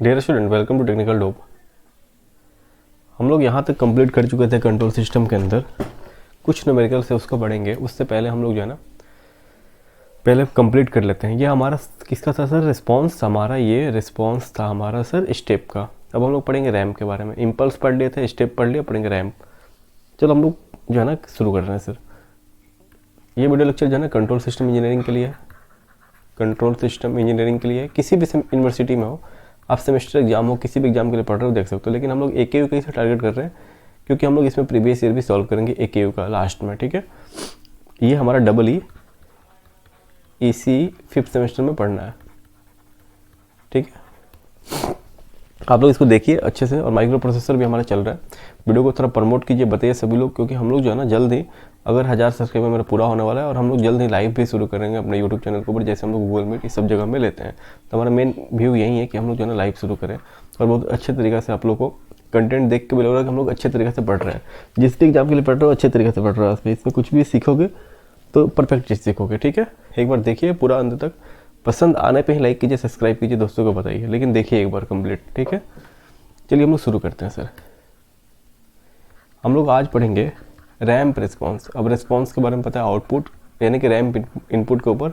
Dear student, welcome to technical dope. हम लोग यहाँ तक कंप्लीट कर चुके थे कंट्रोल सिस्टम के अंदर। कुछ न्यूमेरिकल से उसको पढ़ेंगे, उससे पहले हम लोग जो है ना पहले कंप्लीट कर लेते हैं। ये हमारा किसका था सर? रिस्पॉन्स। हमारा ये रिस्पॉन्स था हमारा सर स्टेप का। अब हम लोग पढ़ेंगे रैम्प के बारे में। इम्पल्स पढ़ लिए थे, स्टेप पढ़ लिया, पढ़ेंगे रैम्प। चलो हम लोग जो है ना शुरू कर रहे हैं सर। ये वीडियो लेक्चर जो है ना कंट्रोल सिस्टम इंजीनियरिंग के लिए है। कंट्रोल सिस्टम इंजीनियरिंग के लिए किसी भी यूनिवर्सिटी में हो, आप सेमेस्टर एग्जाम हो, किसी भी एग्जाम के लिए पढ़ रहे हो, देख सकते हो। लेकिन हम लोग AKU का ही से टारगेट कर रहे हैं, क्योंकि हम लोग इसमें प्रीवियस ईयर भी सॉल्व करेंगे AKU का लास्ट में। ठीक है, ये हमारा EC 5th सेमेस्टर में पढ़ना है। ठीक है, आप लोग इसको देखिए अच्छे से। और माइक्रो प्रोसेसर भी हमारा चल रहा है। वीडियो को थोड़ा प्रमोट कीजिए, बताइए सभी लोग, क्योंकि हम लोग जो है ना जल्द ही, अगर 1000 सब्सक्राइबर मेरा पूरा होने वाला है, और हम लोग जल्द ही लाइव भी शुरू करेंगे अपने यूट्यूब चैनल के ऊपर, जैसे हम लोग गूगल मीट इस सब जगह में लेते हैं। तो हमारा मेन व्यू यही है कि हम लोग जो है ना लाइव शुरू करें, और बहुत अच्छे तरीके से आप लोग को कंटेंट देख के भी लग रहा है कि हम लोग अच्छे तरीके से पढ़ रहे हैं। जिस भी एग्जाम के लिए पढ़ रहे हो अच्छे तरीके से पढ़ रहे हो, इसमें कुछ भी सीखोगे तो परफेक्ट चीज़ सीखोगे। ठीक है, एक बार देखिए पूरा अंत तक। पसंद आने पे ही लाइक कीजिए, सब्सक्राइब कीजिए, दोस्तों को बताइए, लेकिन देखिए एक बार कंप्लीट। ठीक है, चलिए हम लोग शुरू करते हैं सर। हम लोग आज पढ़ेंगे रैम्प रिस्पॉन्स। अब रिस्पॉन्स के बारे में पता है, आउटपुट यानी कि रैम्प इनपुट के ऊपर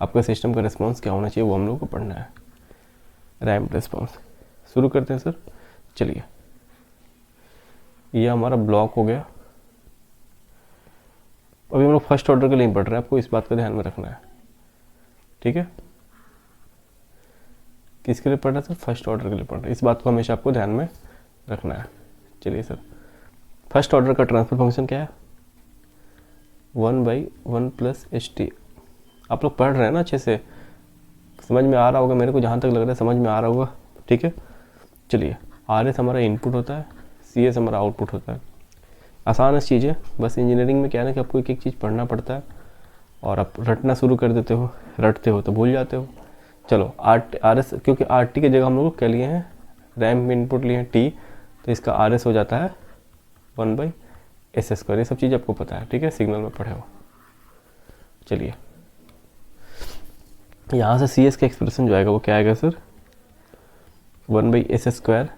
आपका सिस्टम का रिस्पॉन्स क्या होना चाहिए, वो हम लोग को पढ़ना है। रैम्प रिस्पॉन्स शुरू करते हैं सर। चलिए, ये हमारा ब्लॉक हो गया। अभी हम लोग फर्स्ट ऑर्डर के लिए पढ़ रहे हैं, आपको इस बात का ध्यान में रखना है। ठीक है, किसके लिए पढ़ रहे हैं सर? फर्स्ट ऑर्डर के लिए पढ़ रहे हैं, इस बात को हमेशा आपको ध्यान में रखना है। चलिए सर, फर्स्ट ऑर्डर का ट्रांसफर फंक्शन क्या है? 1/1 + ST। आप लोग पढ़ रहे हैं ना अच्छे से, समझ में आ रहा होगा, मेरे को जहाँ तक लग रहा है समझ में आ रहा होगा। ठीक है, चलिए, RS हमारा इनपुट होता है, CS हमारा आउटपुट होता है। आसान है चीज़ें, बस इंजीनियरिंग में क्या है ना कि आपको एक एक चीज़ पढ़ना पड़ता है, और आप रटना शुरू कर देते हो, रटते हो तो भूल जाते हो। चलो RS, क्योंकि RT की जगह हम लोग क्या लिए हैं? रैम्प इनपुट लिए हैं T, तो इसका RS हो जाता है 1/s²। ये सब चीज़ आपको पता है। ठीक है, सिग्नल में पढ़े हो। चलिए, यहाँ से CS का एक्सप्रेशन जो आएगा वो क्या आएगा सर? 1/s²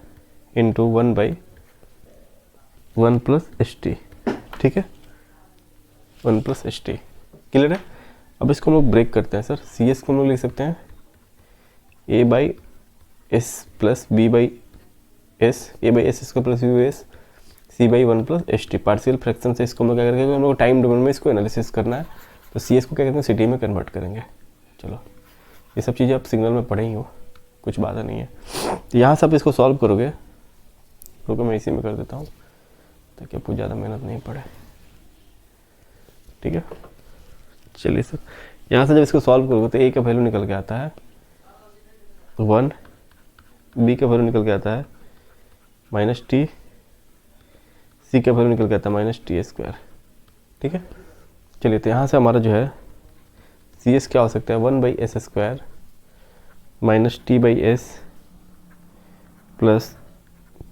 into 1/1 + ST। ठीक है, 1 + ST क्लियर है। अब इसको हम लोग ब्रेक करते हैं सर। CS को हम लोग लिख सकते हैं A/s + B/s, A/s² + B/s, C/1 + ST। Partial fraction से इसको हम लोग क्या करेंगे? हम लोग टाइम डोमेन में इसको एनालिसिस करना है, तो CS को क्या कहते हैं? सिटी में कन्वर्ट करेंगे। चलो, ये सब चीज़ें आप सिग्नल में पढ़े ही हो, कुछ बात नहीं है। तो यहाँ से आप इसको सॉल्व करोगे, रुको मैं इसी में कर देता हूँ ताकि आपको ज़्यादा मेहनत नहीं पड़े। ठीक है, चलिए सर, यहाँ से जब इसको सॉल्व करोगे तो A का वैल्यू निकल के आता है 1, B का वैल्यू निकल के आता है -T, C का वैल्यू निकल के आता है -T²। ठीक है, चलिए, तो यहाँ से हमारा जो है CS क्या हो सकता है? 1/s² -T/s +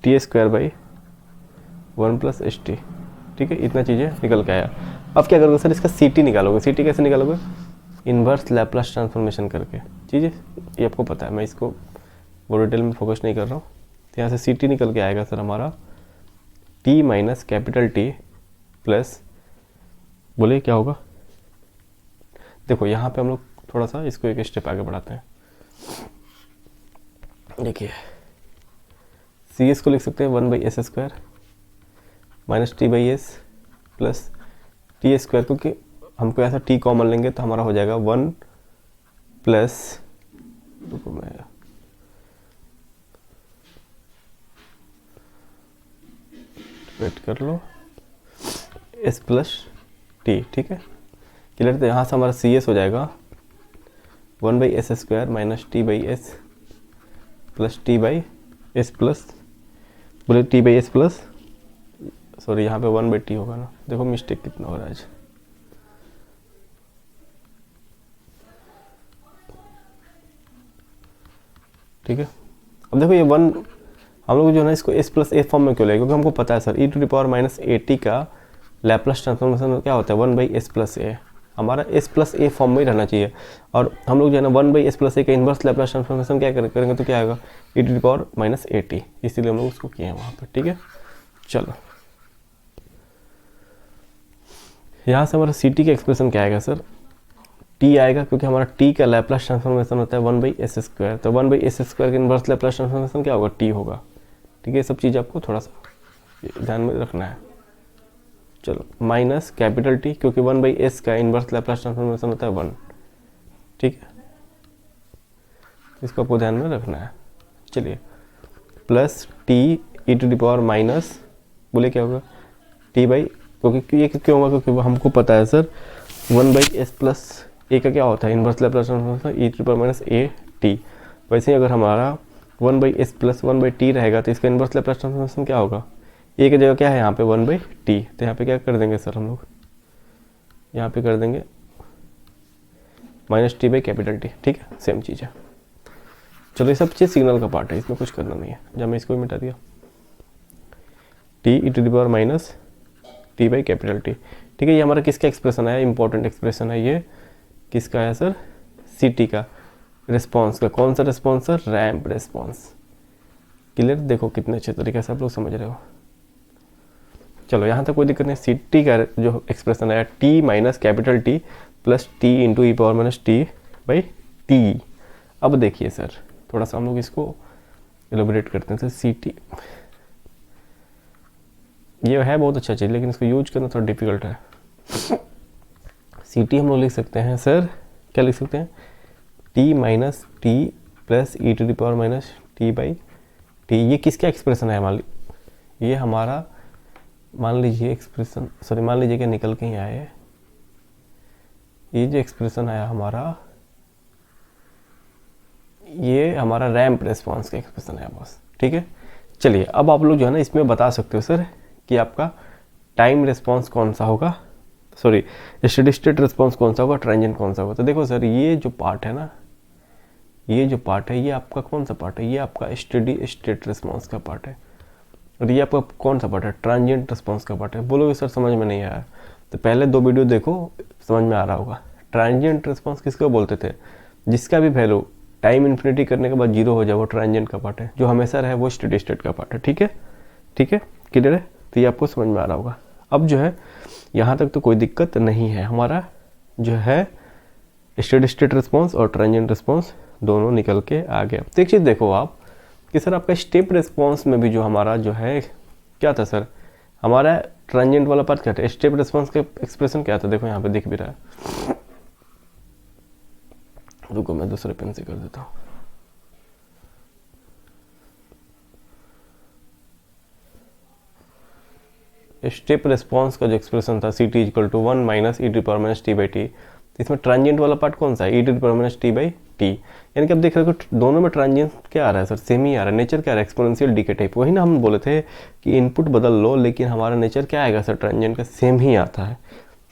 T²/1 + ST। ठीक है, इतना चीज़ें निकल के आया। अब क्या करोगे सर? इसका CT निकालोगे। CT कैसे निकालोगे? इन्वर्स लैप्लास ट्रांसफॉर्मेशन करके। चीज़ें ये आपको पता है, मैं इसको वो डिटेल में फोकस नहीं कर रहा हूँ। तो यहाँ से CT निकल के आएगा सर हमारा T - कैपिटल T प्लस, बोलिए क्या होगा? देखो यहाँ पे हम लोग थोड़ा सा इसको एक स्टेप आगे बढ़ाते हैं। देखिए, CS को लिख सकते हैं 1/s² -T/s + T², क्योंकि हमको ऐसा T कॉमन लेंगे तो हमारा हो जाएगा 1 +, रुको मैं वेट कर लो, S + T। ठीक है, क्लियर। तो यहाँ से हमारा CS हो जाएगा 1/s² -T/s + T/s प्लस, बोले T/s प्लस, सॉरी यहाँ पे 1/T होगा ना। देखो मिस्टेक कितना हो रहा है आज। ठीक है, अब देखो ये 1 हम लोग जो है ना इसको S + A फॉर्म में क्यों लेंगे? क्योंकि हमको पता है सर e⁻⁻⁴ का लैप्लास ट्रांसफॉर्मेशन क्या होता है? 1/s + A। हमारा एस प्लस ए फॉर्म में ही रहना चाहिए। और हम लोग जो है ना 1/s+a का इन्वर्स लैप्लास ट्रांसफॉर्मेशन क्या करेंगे तो क्या आएगा e⁻−at, इसीलिए हम लोग उसको किए हैं वहाँ पर। ठीक है, चलो यहाँ से हमारा सी टी का एक्सप्रेशन क्या आएगा सर, टी आएगा, क्योंकि हमारा टी का लैप्लास ट्रांसफॉर्मेशन होता है 1/s²। तो 1/s² का इन्वर्स लैप्लास ट्रांसफॉर्मेशन क्या होगा, टी होगा। ठीक है, ये सब चीज़ आपको थोड़ा सा ध्यान में रखना है। चलो माइनस कैपिटल टी, क्योंकि 1/s का इन्वर्स लैप्लास ट्रांसफॉर्मेशन होता है 1। ठीक है, इसको आपको ध्यान में रखना है। चलिए प्लस टी e⁻, बोले क्या होगा टी बाई, क्योंकि ये क्यों होगा, क्योंकि हमको पता है सर 1/s+a का क्या होता है इन्वर्स लैप्लास ट्रांसफॉर्मेशन e⁻−at। वैसे ही अगर हमारा 1/s+1/t रहेगा तो इसका इन्वर्स लैप्लास ट्रांसफॉर्मेशन क्या होगा, ए की जगह क्या है यहाँ पे 1/t, तो यहाँ पे क्या कर देंगे सर हम लोग, यहाँ पे कर देंगे -t/T। ठीक है, सेम चीज़ है। चलो ये सब चीज़ सिग्नल का पार्ट है, इसमें कुछ करना नहीं है। जब मैं इसको मिटा दिया t e⁻−t/T। ठीक है, ये हमारा किसका एक्सप्रेशन आया, इंपॉर्टेंट एक्सप्रेशन है ये, किसका आया सर, सी टी का रिस्पॉन्स का। कौन सा response sir, ramp response. Clear, देखो कितने अच्छे तरीके से आप लोग समझ रहे हो। चलो यहाँ तक कोई दिक्कत नहीं। सी टी का जो एक्सप्रेशन आया t−T plus t into e⁻−t/t। अब देखिए सर, थोड़ा सा हम लोग इसको एलोबरेट करते हैं। सर सी टी ये है बहुत अच्छा चीज़, लेकिन इसको यूज करना थोड़ा डिफिकल्ट है। सी टी हम लोग लिख सकते हैं सर, क्या लिख सकते हैं, t−T प्लस e⁻−t/t। ये किसका एक्सप्रेशन है, ये हमारा, मान लीजिए एक्सप्रेशन, सॉरी मान लीजिए कि निकल के ही आए, ये जो एक्सप्रेशन आया हमारा, ये हमारा रैंप रिस्पॉन्स का एक्सप्रेशन है बस। ठीक है, चलिए अब आप लोग जो है ना इसमें बता सकते हो सर कि आपका टाइम रिस्पॉन्स कौन सा होगा, सॉरी स्टेडी स्टेट रिस्पॉन्स कौन सा होगा, ट्रांजिएंट कौन सा होगा। तो देखो सर, ये जो पार्ट है ना, ये जो पार्ट है ये आपका कौन सा पार्ट है, ये आपका स्टेडी स्टेट रिस्पॉन्स का पार्ट है, और ये आपका कौन सा पार्ट है, ट्रांजिएंट रिस्पॉन्स का पार्ट है। बोलोगे सर समझ में नहीं आया, तो पहले 2 वीडियो देखो, समझ में आ रहा होगा। ट्रांजिएंट रिस्पॉन्स किसको बोलते थे, जिसका भी वैल्यू टाइम इन्फिनिटी करने के बाद 0 हो जाए वो ट्रांजिएंट का पार्ट है, जो हमेशा रहे वो स्टेडी स्टेट का पार्ट है। ठीक है, ठीक है, क्लियर है, तो ये आपको समझ में आ रहा होगा। अब जो है यहाँ तक तो कोई दिक्कत नहीं है, हमारा जो है स्टेडी स्टेट रिस्पॉन्स और ट्रांजिएंट रिस्पॉन्स दोनों निकल के आ गया। तो एक चीज़ देखो आप कि सर आपका स्टेप रिस्पॉन्स में भी जो हमारा जो है क्या था सर, हमारा ट्रांजिएंट वाला पार्ट क्या था, स्टेप रिस्पॉन्स का एक्सप्रेशन क्या था, देखो यहाँ पे दिख भी रहा है। रुको मैं दूसरे पेन से कर देता हूँ। स्टेप रिस्पॉन्स का जो एक्सप्रेशन था C T equal to 1 - e⁻−t/t, इसमें ट्रांजिएंट वाला पार्ट कौन सा है, e⁻−t/t। यानी कि आप देख रहे हो कि दोनों में ट्रांजिएंट क्या आ रहा है सर, सेम ही आ रहा है। नेचर क्या आ रहा है, एक्सपोनेंशियल डीके टाइप। वही ना हम बोले थे कि इनपुट बदल लो, लेकिन हमारा नेचर क्या आएगा सर, ट्रांजिएंट का सेम ही आता है,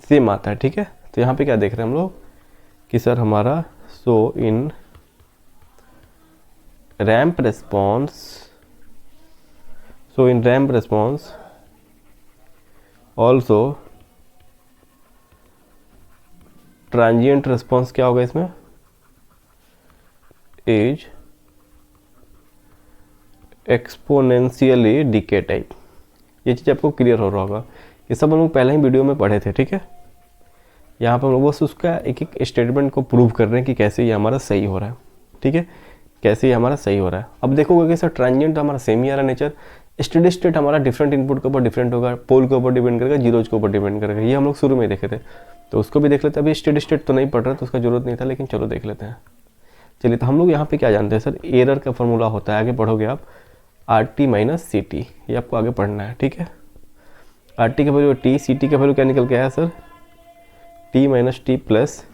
सेम आता है। ठीक है, तो यहाँ पे क्या देख रहे हैं हम लोग कि सर हमारा so in ramp response also transient response क्या होगा इसमें, इज एक्सपोनेंशियली डीके टाइप। ये चीज़ आपको क्लियर हो रहा होगा, ये सब हम लोग पहले ही वीडियो में पढ़े थे। ठीक है, यहाँ पर हम लोग बस उसका एक एक स्टेटमेंट को प्रूव कर रहे हैं कि कैसे ये हमारा सही हो रहा है। ठीक है, कैसे ये हमारा सही हो रहा है। अब देखोगे कि सर ट्रांजिएंट हमारा सेम ही आ रहा है नेचर, स्टेडी स्टेट हमारा डिफरेंट इनपुट के ऊपर डिफरेंट होगा, पोल के ऊपर डिपेंड करेगा, जीरोज के ऊपर डिपेंड करेगा। ये हम लोग शुरू में देखे थे, तो उसको भी देख लेते हैं। अभी स्टेडी स्टेट तो नहीं पढ़ रहा, तो उसका जरूरत नहीं था, लेकिन चलो देख लेते हैं। चलिए, तो हम लोग यहाँ पे क्या जानते हैं सर, एरर का फॉर्मूला होता है, आगे पढ़ोगे आप RT - CT, ये आपको आगे पढ़ना है। ठीक है, RT का वैल्यू T, CT का वैल्यू क्या निकल के आया sir, T - T plus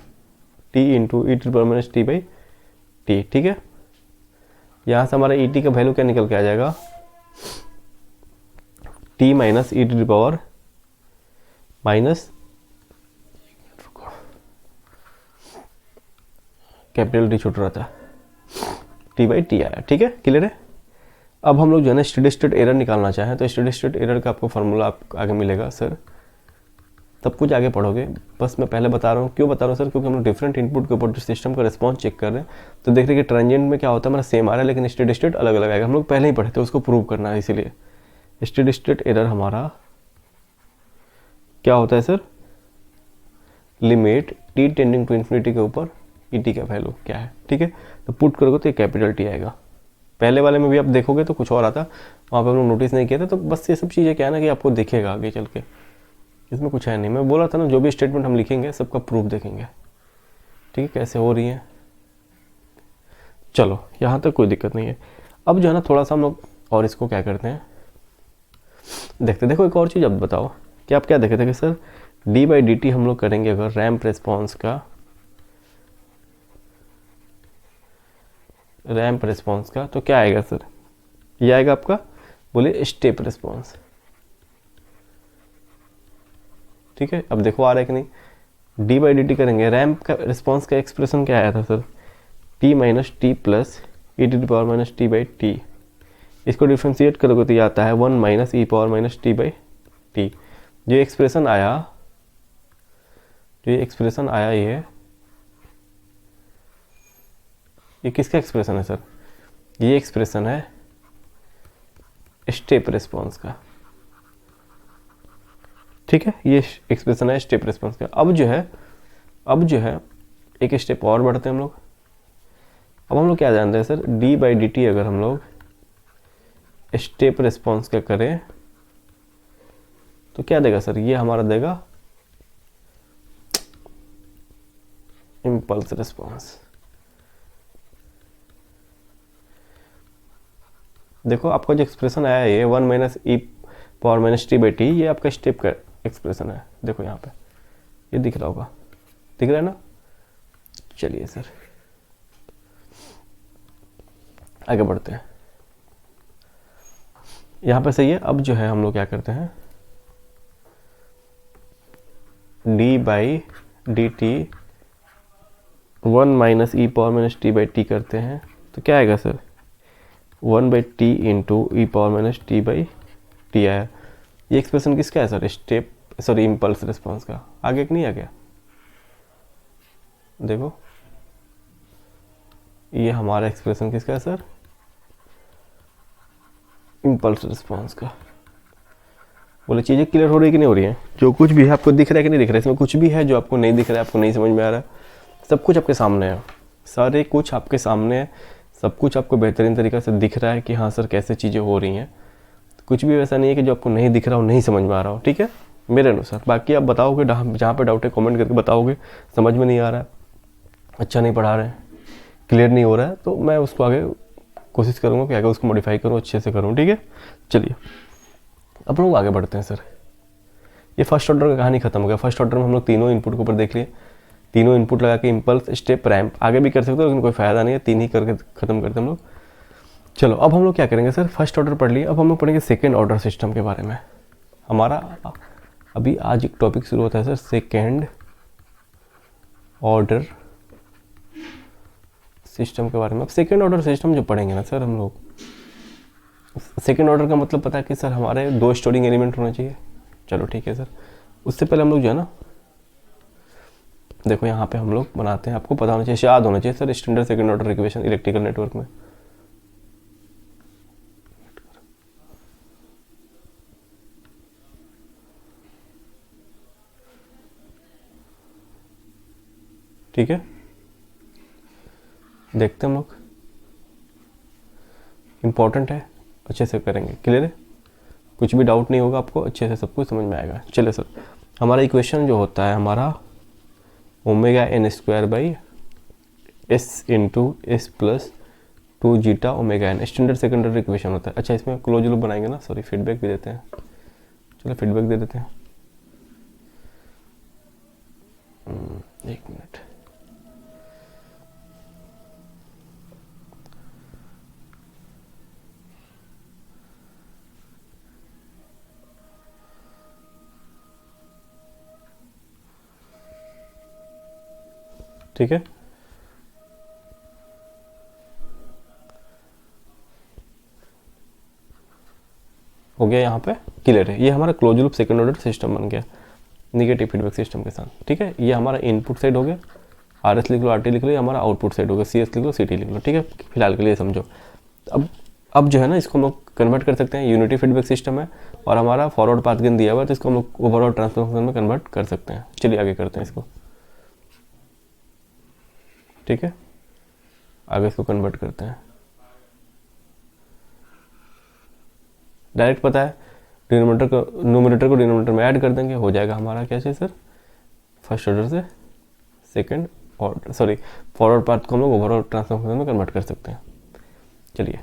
T into e⁻−t/t। ठीक है, यहाँ से हमारा ET का वैल्यू क्या निकल के आ जाएगा, T - e⁻, कैपिटल टी छूट रहा था, T/t आया। ठीक है, क्लियर है। अब हम लोग जो है ना स्टेडी स्टेट एरर निकालना चाहें तो स्टेडी स्टेट एरर का आपको फार्मूला आप आगे मिलेगा सर, सब कुछ आगे पढ़ोगे, बस मैं पहले बता रहा हूँ। क्यों बता रहा हूँ सर? क्योंकि हम लोग डिफरेंट इनपुट के ऊपर जो सिस्टम का रिस्पॉन्स चेक कर रहे हैं, तो देख रहे हैं कि ट्रांजिएंट में क्या होता है, हमारा सेम आ रहा है लेकिन स्टेडी स्टेट अलग अलग आएगा। हम लोग पहले ही पढ़े थे, उसको प्रूव करना है, इसीलिए स्टेडी स्टेट एरर हमारा क्या होता है sir? Limit t tending to infinity के ऊपर ई टी का वैल्यू क्या है, ठीक है। तो पुट करोगे तो ये कैपिटल टी आएगा। पहले वाले में भी आप देखोगे तो कुछ और आता, वहाँ पे हम लोग नोटिस नहीं किया था। तो बस ये सब चीज़ें क्या है ना कि आपको दिखेगा आगे चल के, इसमें कुछ है नहीं। मैं बोला था ना, जो भी स्टेटमेंट हम लिखेंगे सबका प्रूफ देखेंगे, ठीक है, कैसे हो रही है। चलो यहाँ तक कोई दिक्कत नहीं है। अब जो है ना थोड़ा सा हम लोग और इसको क्या करते हैं, देखते। देखो एक और चीज़ अब बताओ कि आप क्या देखे थे कि sir D by D T हम लोग करेंगे अगर रैंप रिस्पॉन्स का तो क्या आएगा सर? ये आएगा आपका, बोले स्टेप रिस्पॉन्स, ठीक है। अब देखो आ रहा है कि नहीं। डी बाई डी टी करेंगे, रैंप का रिस्पॉन्स का एक्सप्रेशन क्या आया था sir? T minus T plus E T power minus T by T. इसको डिफ्रेंशिएट करोगे तो ये आता है 1 minus E power minus T by T. जो एक्सप्रेशन आया ये किसका एक्सप्रेशन है सर? ये एक्सप्रेशन है स्टेप रिस्पॉन्स का, ठीक है। ये एक्सप्रेशन है स्टेप रिस्पॉन्स का। अब जो है एक स्टेप और बढ़ते हैं हम लोग। अब हम लोग क्या जानते हैं sir? D by D T अगर हम लोग स्टेप रिस्पॉन्स का करें तो क्या देगा सर? ये हमारा देगा इम्पल्स रिस्पॉन्स। देखो आपका जो एक्सप्रेशन आया है ये 1 minus E power minus T by T, ये आपका स्टेप का एक्सप्रेशन है। देखो यहाँ पे ये दिख रहा होगा, दिख रहा है ना। चलिए सर आगे बढ़ते हैं। यहाँ पे सही है। अब जो है हम लोग क्या करते हैं, D by D T 1 minus E power minus T by T करते हैं तो क्या आएगा sir? 1 by T into E power minus T by T आया। ये एक्सप्रेशन किसका है सर? इम्पल्स रिस्पॉन्स का। आगे नहीं आ गया? देखो ये हमारा एक्सप्रेशन किसका है सर? इम्पल्स रिस्पॉन्स का। बोले चीज़ें क्लियर हो रही कि नहीं हो रही हैं? जो कुछ भी है आपको दिख रहा है कि नहीं दिख रहा है? इसमें कुछ भी है जो आपको नहीं दिख रहा है, आपको नहीं समझ में आ रहा है? सब कुछ आपके सामने है, सारे कुछ आपके सामने है, सब कुछ आपको बेहतरीन तरीक़े से दिख रहा है कि हाँ सर कैसे चीज़ें हो रही हैं। कुछ भी वैसा नहीं है कि जो आपको नहीं दिख रहा हो, नहीं समझ में आ रहा हो, ठीक है, मेरे अनुसार। बाकी आप बताओगे, जहाँ पे डाउट है कमेंट करके बताओगे। समझ में नहीं आ रहा है, अच्छा नहीं पढ़ा रहे हैं, क्लियर नहीं हो रहा है, तो मैं उसको आगे कोशिश करूँगा कि आगे उसको मॉडिफाई करूँ, अच्छे से करूँ, ठीक है। चलिए अब लोग आगे बढ़ते हैं सर। ये फर्स्ट ऑर्डर का कहानी खत्म हो गया। फर्स्ट ऑर्डर में हम लोग तीनों इनपुट के ऊपर देख लिए, तीनों इनपुट लगा के इम्पल्स स्टेप रैंप आगे भी कर सकते हो, लेकिन कोई फ़ायदा नहीं है, तीन ही करके ख़त्म करते हम लोग। चलो अब हम लोग क्या करेंगे सर? फर्स्ट ऑर्डर पढ़ लिए, अब हम लोग पढ़ेंगे सेकेंड ऑर्डर सिस्टम के बारे में। हमारा अभी आज एक टॉपिक शुरू होता है सर, सेकेंड ऑर्डर सिस्टम के बारे में। अब सेकेंड ऑर्डर सिस्टम जो पढ़ेंगे ना सर हम लोग, सेकेंड ऑर्डर का मतलब पता है कि सर हमारे 2 स्टोरिंग एलिमेंट होना चाहिए। चलो ठीक है सर। उससे पहले हम लोग जो है ना, देखो यहाँ पे हम लोग बनाते हैं, आपको पता होना चाहिए, याद होना चाहिए sir, standard second order equation electrical network में। ठीक है, देखते हैं हम लोग, इम्पॉर्टेंट है, अच्छे से करेंगे, क्लियर है, कुछ भी डाउट नहीं होगा आपको, अच्छे से सब कुछ समझ में आएगा। चलिए सर, हमारा इक्वेशन जो होता है हमारा omega n square by s into s plus 2 zeta omega n, standard second order equation होता है। अच्छा इसमें क्लोज लूप बनाएंगे ना, सॉरी फीडबैक भी देते हैं, चलो फीडबैक दे देते हैं। एक मिनट, ठीक है, हो गया, यहाँ पे क्लियर है। ये हमारा close loop second order system बन गया। निगेटिव फीडबैक सिस्टम के साथ। ठीक है, ये हमारा इनपुट साइड हो गया, आर एस लिख लो, आर टी लिख लो, ये हमारा आउटपुट साइड हो गया, सी एस लिख लो, सी टी लिख लो। ठीक है, फिलहाल के लिए समझो। अब जो है ना इसको हम लोग कन्वर्ट कर सकते हैं, यूनिटी फीडबैक सिस्टम है और हमारा फॉरवर्ड पाथ गेन दिया हुआ है, तो इसको हम लोग ओवरऑल ट्रांसफर फंक्शन में कन्वर्ट कर सकते हैं। चलिए आगे करते हैं इसको। ठीक है, आगे इसको कन्वर्ट करते हैं। डायरेक्ट पता है, न्यूमरेटर को डिनोमिनेटर में ऐड कर देंगे, हो जाएगा हमारा क्या चाहिए सर, फर्स्ट ऑर्डर से second order, sorry forward path को हम लोग ओवरऑल ट्रांसफर फंक्शन में कन्वर्ट कर सकते हैं। चलिए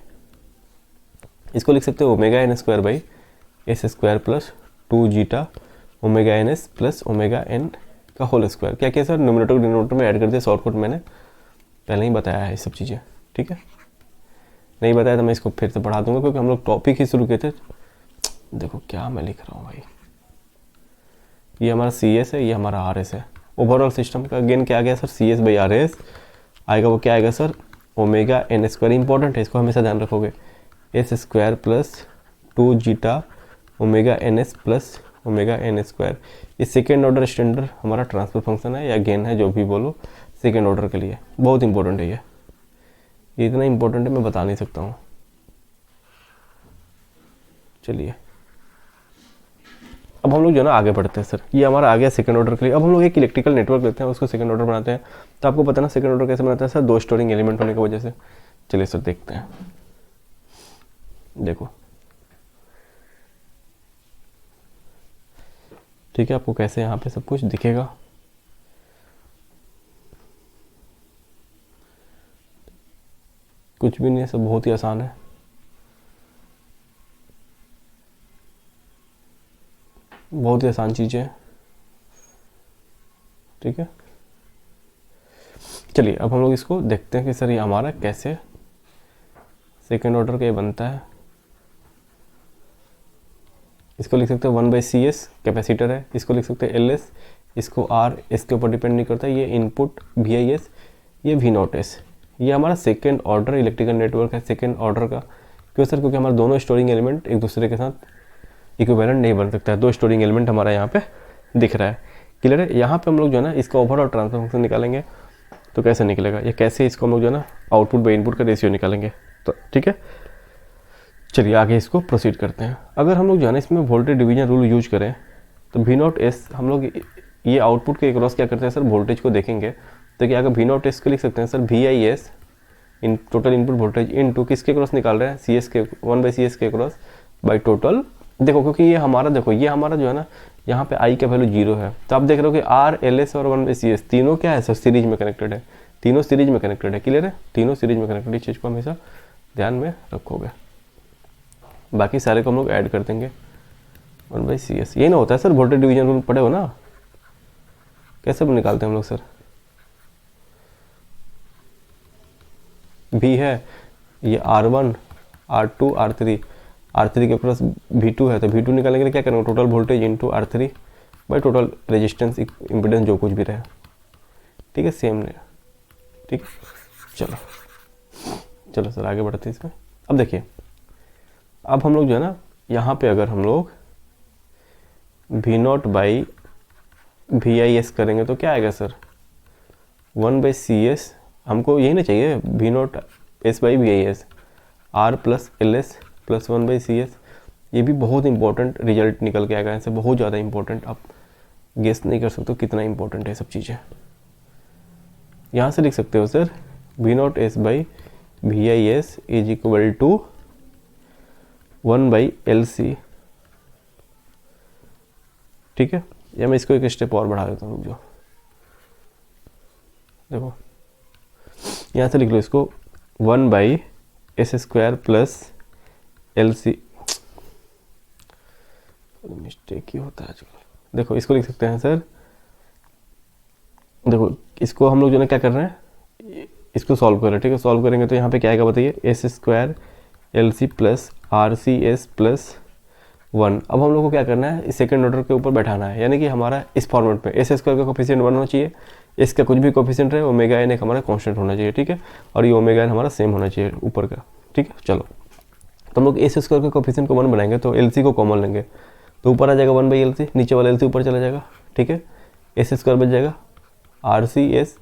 इसको लिख सकते हैं omega n square by s square plus 2 zeta omega n s plus omega n का होल स्क्वायर। क्या क्या सर, न्यूमरेटर को डिनोमिनेटर में ऐड कर दिया, शॉर्टकट मैंने पहले ही बताया है ये सब चीज़ें। ठीक है, नहीं बताया तो मैं इसको फिर से पढ़ा दूंगा, क्योंकि हम लोग टॉपिक ही शुरू किए थे। देखो क्या मैं लिख रहा हूँ भाई, ये हमारा सी एस है, ये हमारा आर एस है। ओवरऑल सिस्टम का गेन क्या आ गया sir, C s by R s आएगा, वो क्या आएगा sir, omega n square. Important है, इसको हमेशा ध्यान रखोगे, s square plus 2 zeta omega n s plus omega n square. ये सेकेंड ऑर्डर स्टैंडर्ड हमारा ट्रांसफर फंक्शन है या गेन है, जो भी बोलो, सेकेंड ऑर्डर के लिए बहुत इंपॉर्टेंट है। ये इतना इंपॉर्टेंट है मैं बता नहीं सकता हूँ। चलिए अब हम लोग जो ना आगे बढ़ते हैं सर, ये हमारा आ गया सेकंड ऑर्डर के लिए। अब हम लोग एक इलेक्ट्रिकल नेटवर्क लेते हैं, उसको सेकंड ऑर्डर बनाते हैं। तो आपको पता ना सेकंड ऑर्डर कैसे बनाते हैं सर, 2 स्टोरिंग एलिमेंट होने की वजह से। चलिए सर देखते हैं, देखो ठीक है, आपको कैसे यहाँ पे सब कुछ दिखेगा। कुछ भी नहीं है, सब बहुत ही आसान है। बहुत ही आसान चीज़ें हैं। ठीक है, चलिए अब हम लोग इसको देखते हैं कि सर ये हमारा कैसे सेकेंड ऑर्डर का ये बनता है। इसको लिख सकते हैं 1/CS कैपेसिटर है, इसको लिख सकते हैं LS, इसको R, इसके ऊपर डिपेंड नहीं करता, ये इनपुट VIS, ये V0S। ये हमारा सेकेंड ऑर्डर इलेक्ट्रिकल नेटवर्क है, सेकेंड ऑर्डर का। क्यों सर, क्योंकि हमारे दोनों स्टोरिंग एलिमेंट एक दूसरे के साथ इक्विवेलेंट नहीं बन सकता है। 2 स्टोरिंग एलिमेंट हमारा यहाँ पे दिख रहा है, क्लियर है। यहाँ पे हम लोग जो है ना इसका ओवरऑल ट्रांसफर फंक्शन निकालेंगे, तो कैसे निकलेगा, ये कैसे इसको हम लोग जो है ना आउटपुट बाई इनपुट का रेशियो निकालेंगे। तो ठीक है, चलिए आगे इसको प्रोसीड करते हैं। अगर हम लोग जो है ना इसमें वोल्टेज डिवीजन रूल यूज करें, तो V0S हम लोग ये आउटपुट के क्रॉस क्या करते हैं सर, वोल्टेज को देखेंगे। तो क्या अगर V0S को लिख सकते हैं sir VIS in total input voltage into किसके क्रॉस निकाल रहे हैं, CS के 1/CS के क्रॉस बाई टोटल। देखो क्योंकि ये हमारा, देखो ये हमारा जो है ना यहाँ पे I का वैल्यू 0 है, तो आप देख रहे हो कि R, LS और 1/CS तीनों क्या है सर, सीरीज में कनेक्टेड है। तीनों सीरीज में कनेक्टेड है, क्लियर है, तीनों सीरीज में कनेक्टेड। इस चीज़ को हमेशा ध्यान में रखोगे। बाकी सारे को हम लोग ऐड कर देंगे 1/CS। यही ना होता है सर, वोल्टेज डिवीजन रूल पढ़े हो ना, कैसे निकालते हैं हम लोग सर। V है, ये R1, R2, R3 के क्रॉस V2 है, तो V2 निकालने के लिए क्या करेंगे, total voltage into R3 by total resistance impedance जो कुछ भी रहे। ठीक है, सेम ने। ठीक है, चलो सर आगे बढ़ते हैं इसमें। अब देखिए, अब हम लोग जो है ना यहाँ पे अगर हम लोग V0 बाई VIS करेंगे तो क्या आएगा सर, 1/CS। हमको यही ना चाहिए, V0S by VIS, R plus LS plus 1/CS। ये भी बहुत इंपॉर्टेंट रिजल्ट निकल के आएगा, ऐसे बहुत ज़्यादा इंपॉर्टेंट, आप गेस नहीं कर सकते हो कितना इंपॉर्टेंट है सब चीज़ें। यहाँ से लिख सकते हो sir V0S by VIS is equal to 1/LC। ठीक है, या मैं इसको एक स्टेप और बढ़ा देता हूँ, जो देखो यहाँ से लिख लो इसको 1/S square plus LC। Mistake ही होता है आजकल। देखो इसको लिख सकते हैं सर, देखो इसको हम लोग जो है क्या कर रहे हैं, इसको सॉल्व कर रहे हैं। ठीक है, सॉल्व करेंगे तो यहाँ पे क्या आएगा बताइए, S square LC plus RCS plus 1। अब हम लोग को क्या करना है, इस सेकंड ऑर्डर के ऊपर बैठाना है, यानी कि हमारा इस फॉर्मेट में S स्क्वायर का कोफिशिएंट 1 होना चाहिए, S का कुछ भी कोफिशिएंट रहे, ओमेगा एन एक हमारा कांस्टेंट होना चाहिए। ठीक है, और ये ओमेगा एन हमारा सेम होना चाहिए ऊपर का। ठीक है, चलो तो हम लोग S स्क्वायर के कोफिशिएंट को 1 बनाएंगे, तो LC को कॉमन लेंगे, तो ऊपर आ जाएगा 1/LC, नीचे वाला LC ऊपर चला जाएगा। ठीक है, एस स्क्वायर बच जाएगा R C s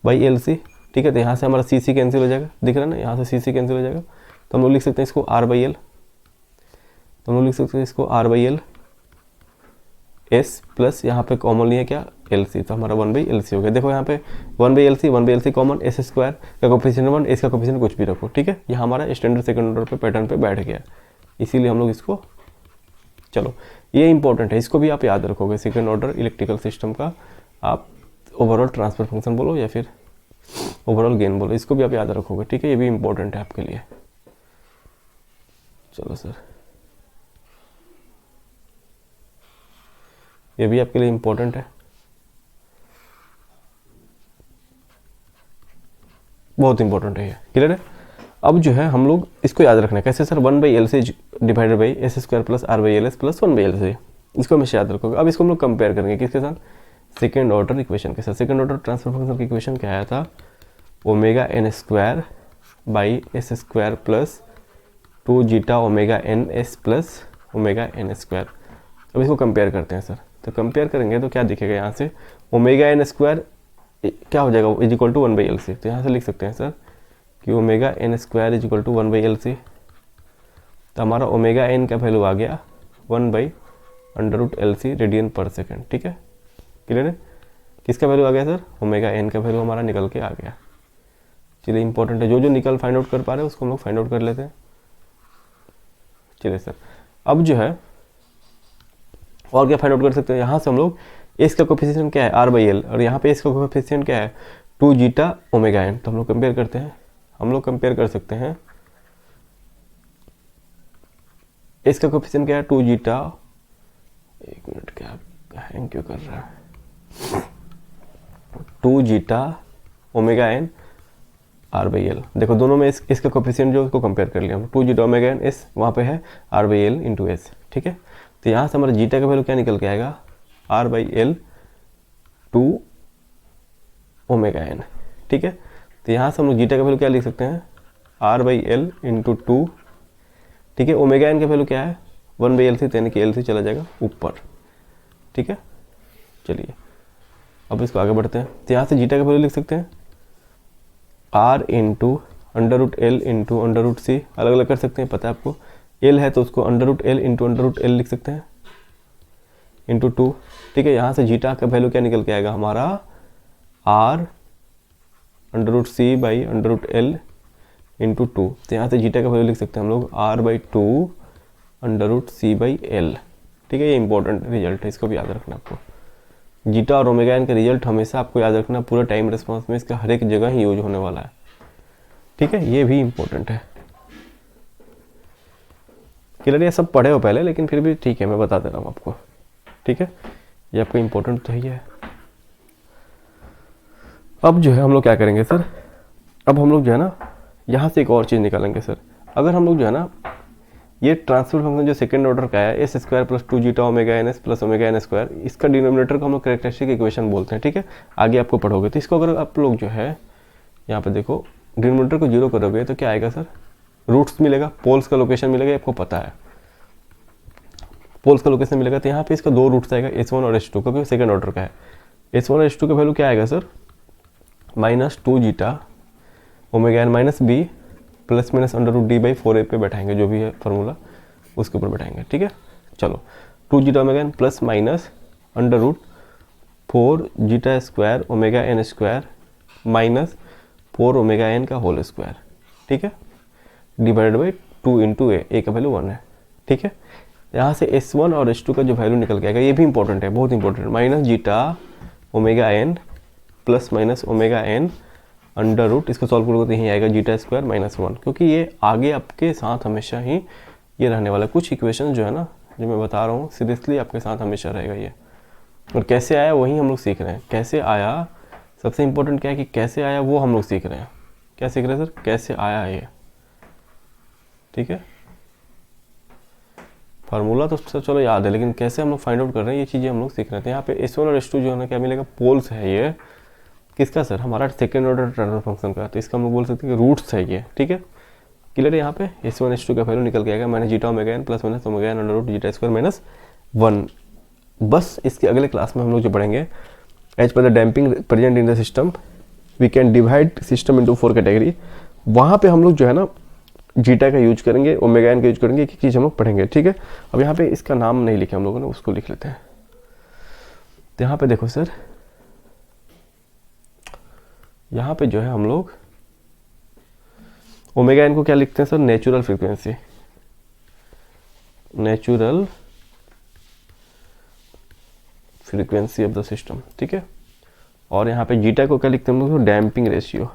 by L C, ठीक है। तो यहाँ से हमारा सी सी कैंसिल हो जाएगा, दिख रहा है ना, यहाँ से सी सी कैंसिल हो जाएगा, तो हम लोग लिख सकते हैं इसको आर बाई एल, तो हम लोग लिख सकते हैं इसको R by L s plus यहाँ पे कॉमन लिया क्या एल सी, तो हमारा 1 बाई एल सी हो गया। देखो यहाँ पे 1 by L C common, s square का कोफिशिएंट 1, एस का कोफिशिएंट कुछ भी रखो, ठीक है। यहाँ हमारा स्टैंडर्ड सेकंड ऑर्डर पे पैटर्न पे बैठ गया, इसीलिए हम लोग इसको, चलो ये इंपॉर्टेंट है, इसको भी आप याद रखोगे। सेकंड ऑर्डर इलेक्ट्रिकल सिस्टम का आप ओवरऑल ट्रांसफर फंक्शन बोलो या फिर ओवरऑल गेन बोलो, इसको भी आप याद रखोगे, ठीक है। ये भी इंपॉर्टेंट है आपके लिए। चलो सर, ये भी आपके लिए इंपॉर्टेंट है, बहुत इंपॉर्टेंट है ये, क्लियर है। अब जो है हम लोग इसको याद रखना है कैसे sir, 1 by L C divided by s square plus R by L s plus 1 by L C, इसको हमेशा याद रखोगे। अब इसको हम लोग कंपेयर करेंगे किसके साथ, सेकेंड ऑर्डर इक्वेशन के साथ। सेकेंड ऑर्डर ट्रांसफर फंक्शन की इक्वेशन क्या आया था, omega n square by s square plus 2 zeta omega n s plus omega n square. अब इसको कंपेयर करते हैं सर, तो कंपेयर करेंगे तो क्या दिखेगा, यहाँ से ओमेगा एन स्क्वायर क्या हो जाएगा, is equal to 1 by L C, तो यहाँ से लिख सकते हैं सर कि omega n square is equal to 1 by L C, तो हमारा ओमेगा एन का वैल्यू आ गया 1 by under root L C radian per second, ठीक है, क्लियर है। किसका वैल्यू आ गया सर, ओमेगा एन का वैल्यू हमारा निकल के आ गया। चलिए इंपॉर्टेंट है, जो जो निकल फाइंड आउट कर पा रहे हैं उसको हम लोग फाइंड आउट कर लेते हैं। चलिए सर, अब जो है और क्या फाइंड आउट कर सकते हैं, यहाँ से हम लोग एस का कोफिशिएंट क्या है आर बाई एल, और यहाँ पे एस का कोफिशिएंट क्या है 2 जीटा ओमेगा एन, तो हम लोग कंपेयर करते हैं, हम लोग कंपेयर कर सकते हैं एस का कोफिशिएंट क्या है 2 जीटा, एक मिनट क्या हैंग क्यों कर रहा है, 2 zeta omega n R by L. देखो दोनों में इसका कोफिशिएंट जो उसको कंपेयर कर लिया हम, 2 जीटा ओमेगा एन एस वहाँ पे है R by L into s, ठीक है। तो यहाँ से हमारा जीटा का वैल्यू क्या निकल के आएगा, R by L 2 omega n, ठीक है। तो यहाँ से हम लोग जीटा का वैल्यू क्या लिख सकते हैं, आर बाई एल इंटू 2, ठीक है। ओमेगा एन का वैल्यू क्या है 1 बाई एल सी, यानी कि एल सी चला जाएगा ऊपर, ठीक है। चलिए अब इसको आगे बढ़ते हैं, तो यहाँ से जीटा का वैल्यू लिख सकते हैं R into under root L into under root C, अलग अलग कर सकते हैं, पता है आपको, एल है तो उसको under root L into under root L लिख सकते हैं इंटू 2, ठीक है। यहाँ से जीटा का वैल्यू क्या निकल के आएगा हमारा R under root C by under root L into 2, तो यहाँ से जीटा का वैल्यू लिख सकते हैं हम लोग R by 2 under root C by L, ठीक है। ये इंपॉर्टेंट रिजल्ट है, इसको भी याद रखना आपको। जीटा और ओमेगा एन का रिजल्ट हमेशा आपको याद रखना, पूरा टाइम रिस्पॉन्स में इसका हर एक जगह ही यूज होने वाला है, ठीक है। ये भी इंपॉर्टेंट है, क्लियर, ये सब पढ़े हो पहले लेकिन फिर भी ठीक है मैं बता दे रहा हूँ आपको, ठीक है। ये आपको इंपॉर्टेंट तो ही है। अब जो है हम लोग क्या करेंगे सर, अब हम लोग जो है ना यहाँ से एक और चीज़ निकालेंगे सर। अगर हम लोग जो है ना ये ट्रांसफर फंक्शन जो सेकंड ऑर्डर का है s square plus 2 zeta omega n s plus omega n square, इसका डिनोमिनेटर को हम लोग कैरेक्टरिस्टिक इक्वेशन बोलते हैं, ठीक है। आगे आपको पढ़ोगे तो इसको अगर आप लोग जो है यहाँ पे देखो डिनोमिनेटर को 0 करोगे तो क्या आएगा सर, रूट्स मिलेगा, पोल्स का लोकेशन मिलेगा, आपको पता है पोल्स का लोकेशन मिलेगा। तो यहाँ पे इसका 2 रूट्स आएगा S1 और S2, क्योंकि सेकंड ऑर्डर का है। S1 और S2 का वैल्यू क्या आएगा sir, minus 2 zeta omega n minus b plus minus under root d by 4a पे बैठाएंगे, जो भी है फार्मूला उसके ऊपर बैठाएंगे, ठीक है। चलो 2 zeta omega n plus minus under root 4 zeta square omega n square minus 4 omega n का होल स्क्वायर, ठीक है, डिवाइडेड बाई 2 इंटू ए का वैल्यू 1 है, ठीक है। यहाँ से S1 और S2 का जो वैल्यू निकल के आएगा, ये भी इंपॉर्टेंट है, बहुत important, minus zeta omega n plus minus omega n under root, इसको सॉल्व करोगे तो यहीं आएगा जीटा स्क्वायर माइनस 1, क्योंकि ये आगे आपके साथ हमेशा ही ये रहने वाला है। कुछ इक्वेशन जो है ना जो मैं बता रहा हूँ सीरियसली आपके साथ हमेशा रहेगा ये, और कैसे आया वही हम लोग सीख रहे हैं। कैसे आया, सबसे इंपॉर्टेंट क्या है कि कैसे आया वो हम लोग सीख रहे हैं। क्या सीख रहे हैं सर, कैसे आया ये, ठीक है। फार्मूला तो सर चलो याद है, लेकिन कैसे हम लोग फाइंड आउट कर रहे हैं ये चीज़ें हम लोग सीख रहे थे। यहाँ पे S1 और S2 जो है ना क्या मिलेगा, पोल्स है ये, किसका सर, हमारा सेकेंड ऑर्डर ट्रांसफर फंक्शन का, तो इसका हम लोग बोल सकते हैं कि रूट्स है ये, ठीक है, क्लियर है। यहाँ पे S1 S2 का वैल्यू निकल के आएगा minus zeta omega n plus minus omega n under root zeta square minus 1 बस इसके अगले क्लास में हम लोग जो पढ़ेंगे, as per the damping present in the system we can divide system into 4 category. वहाँ पे हम लोग जो है ना जीटा का यूज करेंगे, ओमेगा एन का यूज करेंगे, एक चीज़ हम लोग पढ़ेंगे, ठीक है। अब यहाँ पे इसका नाम नहीं लिखे हम लोगों ने, उसको लिख लेते हैं। तो यहाँ पे देखो सर, यहाँ पे जो है हम लोग ओमेगा एन को क्या लिखते हैं sir, natural frequency, natural frequency of the system, ठीक है। और यहाँ पे जीटा को क्या लिखते हैं हम लोग, डैम्पिंग रेशियो,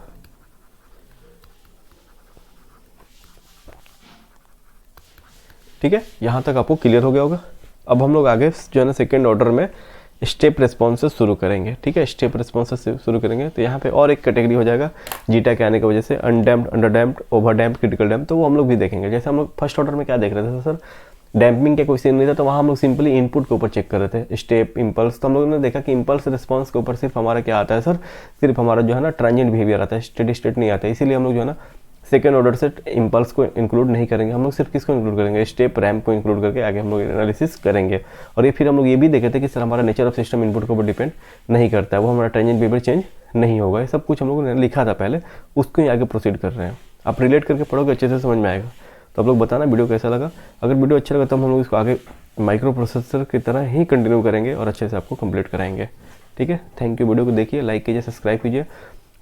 ठीक है। यहाँ तक आपको क्लियर हो गया होगा। अब हम लोग आगे जो है ना सेकेंड ऑर्डर में स्टेप रिस्पॉन्सेस शुरू करेंगे, ठीक है। स्टेप रिस्पॉन्सेस शुरू करेंगे तो यहाँ पे और एक कैटेगरी हो जाएगा जीटा के आने की वजह से, अनडैम्प्ड, अंडरडैम्प्ड, ओवरडैम्प्ड, क्रिटिकल डैम्प, तो वो हम लोग भी देखेंगे। जैसे हम लोग फर्स्ट ऑर्डर में क्या देख रहे थे सर, डैम्पिंग का कोई सीन नहीं था, तो वहाँ हम लोग सिंपली इनपुट के ऊपर चेक कर रहे थे, स्टेप, इंपल्स। तो हम लोगों ने देखा कि इंपल्स रिस्पॉन्स के ऊपर सिर्फ हमारा क्या आता है सर, सिर्फ हमारा जो है ना ट्रांजिएंट बिहेवियर आता है, स्टेडी स्टेट नहीं आता है। इसीलिए हम लोग जो है ना सेकेंड ऑर्डर से इंपल्स को इंक्लूड नहीं करेंगे, हम लोग सिर्फ किसको इंक्लूड करेंगे, स्टेप, रैम्प को इंक्लूड करके आगे हम लोग एनालिसिस करेंगे। और ये फिर हम लोग ये भी देखे थे कि सर हमारा नेचर ऑफ सिस्टम इनपुट के ऊपर डिपेंड नहीं करता है, वो हमारा ट्रांजिएंट बिहेवियर चेंज नहीं होगा। ये सब कुछ हम लोगों ने लिखा था पहले, उसको ही आगे प्रोसीड कर रहे हैं। आप रिलेट करके पढ़ोगे अच्छे से समझ में आएगा। तो आप लोग बताना वीडियो कैसा लगा। अगर वीडियो अच्छा लगा तो हम लोग इसको आगे माइक्रो प्रोसेसर की तरह ही कंटिन्यू करेंगे और अच्छे से आपको कंप्लीट कराएंगे, ठीक है। Thank you. वीडियो को देखिए, लाइक कीजिए, सब्सक्राइब कीजिए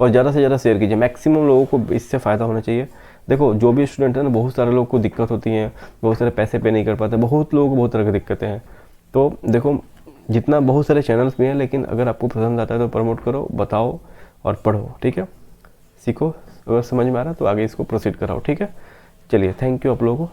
और ज़्यादा से ज़्यादा शेयर कीजिए। मैक्सिमम लोगों को इससे फ़ायदा होना चाहिए। देखो जो भी स्टूडेंट है ना, बहुत सारे लोगों को दिक्कत होती है, बहुत सारे पैसे पे नहीं कर पाते, बहुत लोगों को बहुत तरह की दिक्कतें हैं। तो देखो जितना बहुत सारे चैनल्स भी हैं, लेकिन अगर आपको पसंद आता है तो प्रमोट करो, बताओ और पढ़ो, ठीक है। सीखो, अगर समझ में आ रहा है तो आगे इसको प्रोसीड कराओ, ठीक है। चलिए, थैंक यू आप लोगों को।